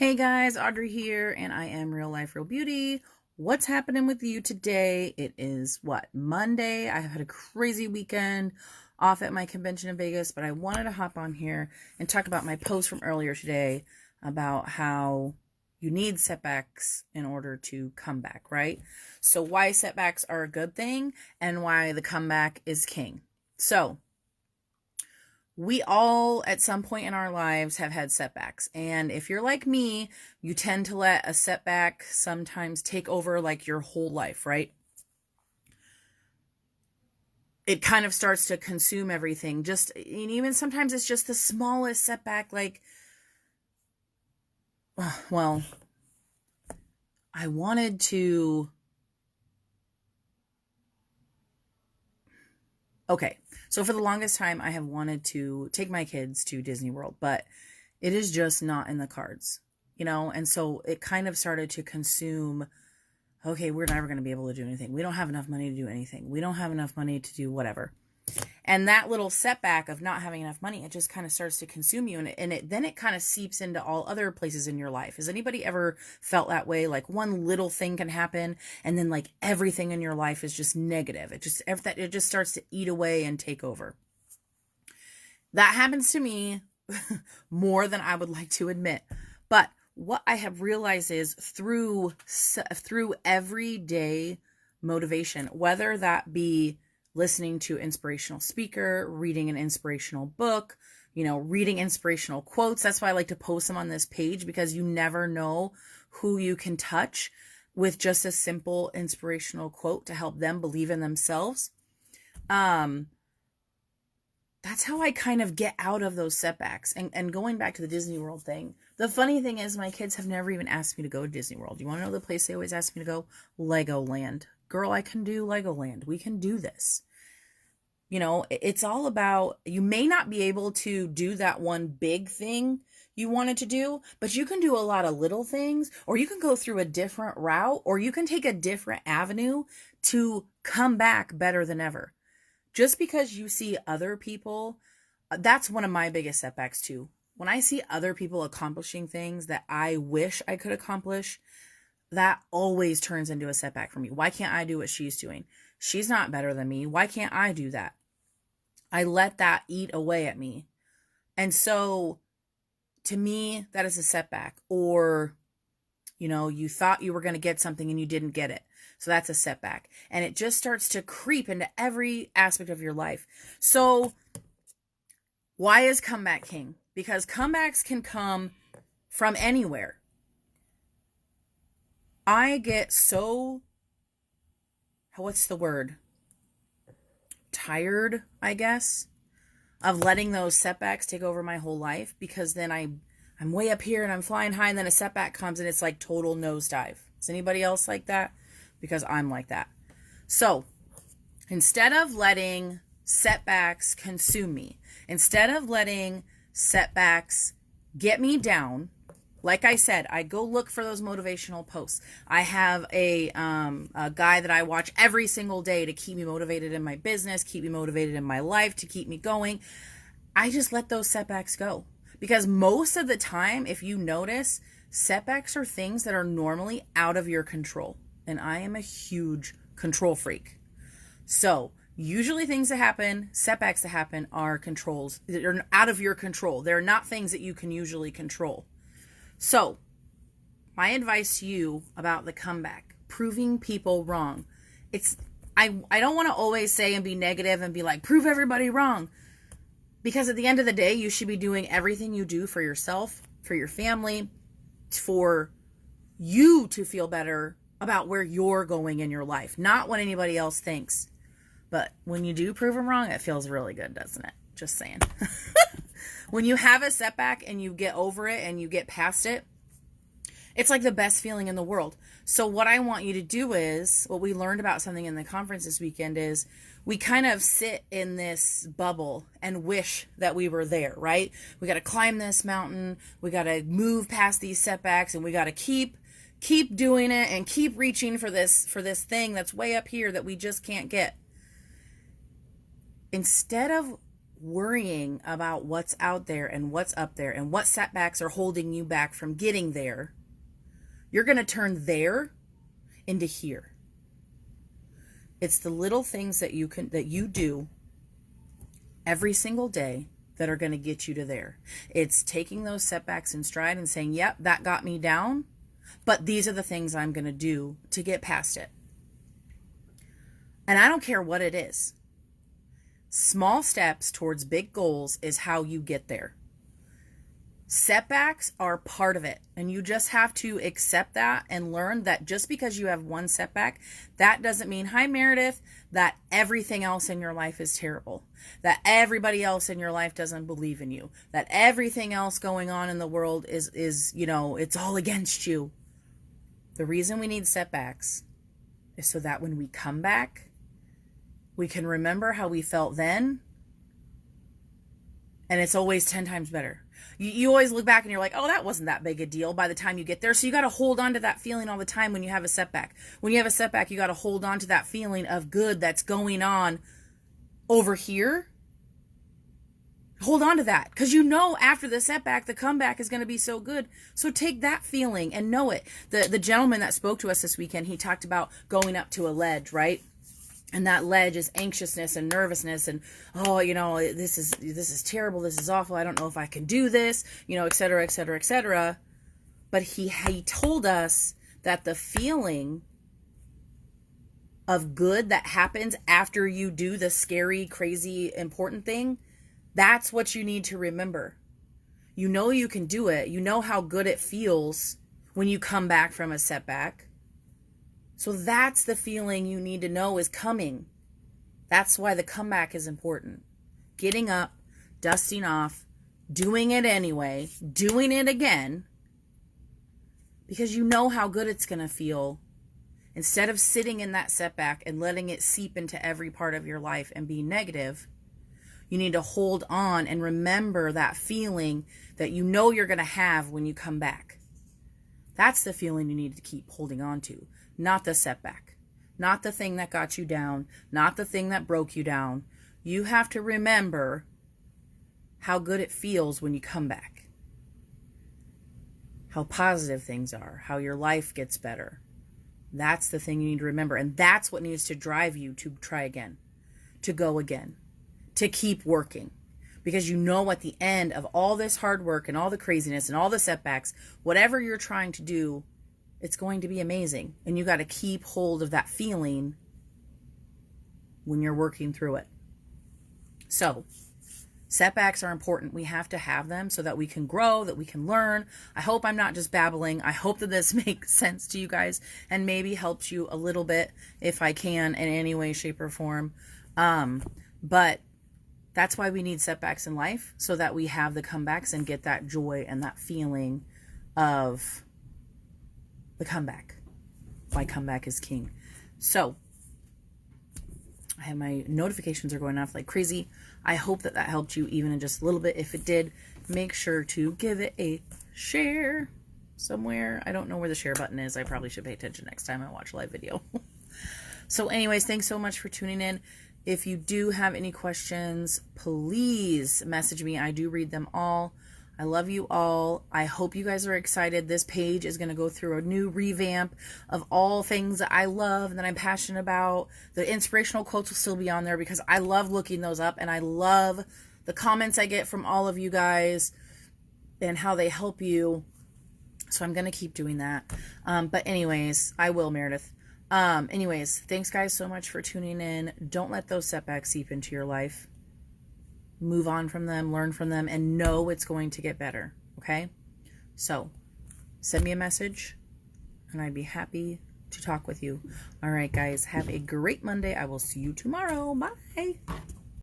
Hey guys, Audrey here, and I am Real Life, Real Beauty. What's happening with you today? It is Monday. I have had a crazy weekend off at my convention in Vegas, but I wanted to hop on here and talk about my post from earlier today about how you need setbacks in order to come back, right? So why setbacks are a good thing and why the comeback is king. So we all at some point in our lives have had setbacks. And if you're like me, you tend to let a setback sometimes take over like your whole life, right? It kind of starts to consume everything. Just, and even sometimes it's just the smallest setback, like, well, I wanted to. Okay, so for the longest time, I have wanted to take my kids to Disney World, but it is just not in the cards, And so it kind of started to consume, okay, we're never going to be able to do anything. We don't have enough money to do anything. We don't have enough money to do whatever. And that little setback of not having enough money, it just kind of starts to consume you. Then it kind of seeps into all other places in your life. Has anybody ever felt that way? Like one little thing can happen and then like everything in your life is just negative. It just starts to eat away and take over. That happens to me more than I would like to admit. But what I have realized is through everyday motivation, whether that be listening to inspirational speaker, reading an inspirational book, reading inspirational quotes. That's why I like to post them on this page, because you never know who you can touch with just a simple inspirational quote to help them believe in themselves. That's how I kind of get out of those setbacks. And going back to the Disney World thing, the funny thing is my kids have never even asked me to go to Disney World. You want to know the place they always ask me to go? Legoland. Girl, I can do Legoland. We can do this. It's all about, you may not be able to do that one big thing you wanted to do, but you can do a lot of little things, or you can go through a different route, or you can take a different avenue to come back better than ever. Just because you see other people, that's one of my biggest setbacks too. When I see other people accomplishing things that I wish I could accomplish, that always turns into a setback for me. Why can't I do what she's doing? She's not better than me. Why can't I do that? I let that eat away at me. And so to me, that is a setback. Or, you thought you were going to get something and you didn't get it. So that's a setback. And it just starts to creep into every aspect of your life. So why is comeback king? Because comebacks can come from anywhere. I get so, what's the word? Tired, I guess, of letting those setbacks take over my whole life, because then I'm way up here and I'm flying high, and then a setback comes and it's like total nosedive. Is anybody else like that? Because I'm like that. So instead of letting setbacks consume me, instead of letting setbacks get me down, like I said, I go look for those motivational posts. I have a guy that I watch every single day to keep me motivated in my business, keep me motivated in my life, to keep me going. I just let those setbacks go. Because most of the time, if you notice, setbacks are things that are normally out of your control. And I am a huge control freak. So usually things that happen, setbacks that happen, are controls. They're out of your control. They're not things that you can usually control. So, my advice to you about the comeback, proving people wrong. I don't want to always say and be negative and be like, prove everybody wrong. Because at the end of the day, you should be doing everything you do for yourself, for your family, for you to feel better about where you're going in your life, not what anybody else thinks. But when you do prove them wrong, it feels really good, doesn't it? Just saying. When you have a setback and you get over it and you get past it, it's like the best feeling in the world. So what I want you to do is, what we learned about something in the conference this weekend is, we kind of sit in this bubble and wish that we were there, right? We got to climb this mountain. We got to move past these setbacks, and we got to keep doing it and keep reaching for this thing that's way up here that we just can't get. Instead of worrying about what's out there and what's up there and what setbacks are holding you back from getting there, you're going to turn there into here. It's the little things that you do every single day that are going to get you to there. It's taking those setbacks in stride and saying, yep, that got me down, but these are the things I'm going to do to get past it. And I don't care what it is. Small steps towards big goals is how you get there. Setbacks are part of it, and you just have to accept that and learn that just because you have one setback, that doesn't mean, hi Meredith, that everything else in your life is terrible, that everybody else in your life doesn't believe in you, that everything else going on in the world is it's all against you. The reason we need setbacks is so that when we come back, we can remember how we felt then, and it's always 10 times better. You always look back and you're like, oh, that wasn't that big a deal by the time you get there. So you got to hold on to that feeling all the time when you have a setback. When you have a setback, you got to hold on to that feeling of good that's going on over here. Hold on to that, because you know after the setback, the comeback is going to be so good. So take that feeling and know it. The gentleman that spoke to us this weekend, he talked about going up to a ledge, right? And that ledge is anxiousness and nervousness and, oh, this is terrible. This is awful. I don't know if I can do this, et cetera, et cetera, et cetera. But he told us that the feeling of good that happens after you do the scary, crazy, important thing, that's what you need to remember. You know you can do it. You know how good it feels when you come back from a setback. So that's the feeling you need to know is coming. That's why the comeback is important. Getting up, dusting off, doing it anyway, doing it again, because you know how good it's going to feel. Instead of sitting in that setback and letting it seep into every part of your life and be negative, you need to hold on and remember that feeling that you know you're going to have when you come back. That's the feeling you need to keep holding on to. Not the setback, not the thing that got you down, not the thing that broke you down. You have to remember how good it feels when you come back, how positive things are, how your life gets better. That's the thing you need to remember. And that's what needs to drive you to try again, to go again, to keep working. Because you know at the end of all this hard work and all the craziness and all the setbacks, whatever you're trying to do, it's going to be amazing. And you got to keep hold of that feeling when you're working through it. So, setbacks are important. We have to have them so that we can grow, that we can learn. I hope I'm not just babbling. I hope that this makes sense to you guys and maybe helps you a little bit if I can in any way, shape, or form. But that's why we need setbacks in life, so that we have the comebacks and get that joy and that feeling of the comeback. My comeback is king. So I have my notifications are going off like crazy. I hope that helped you even in just a little bit. If it did, make sure to give it a share somewhere. I don't know where the share button is. I probably should pay attention next time I watch a live video. So anyways, thanks so much for tuning in. If you do have any questions, please message me. I do read them all. I love you all. I hope you guys are excited. This page is going to go through a new revamp of all things that I love and that I'm passionate about. The inspirational quotes will still be on there because I love looking those up, and I love the comments I get from all of you guys and how they help you. So I'm going to keep doing that. But anyways, I will, Meredith. Anyways, thanks guys so much for tuning in. Don't let those setbacks seep into your life. Move on from them, learn from them, and know it's going to get better, okay? So, send me a message, and I'd be happy to talk with you. All right, guys, have a great Monday. I will see you tomorrow. Bye.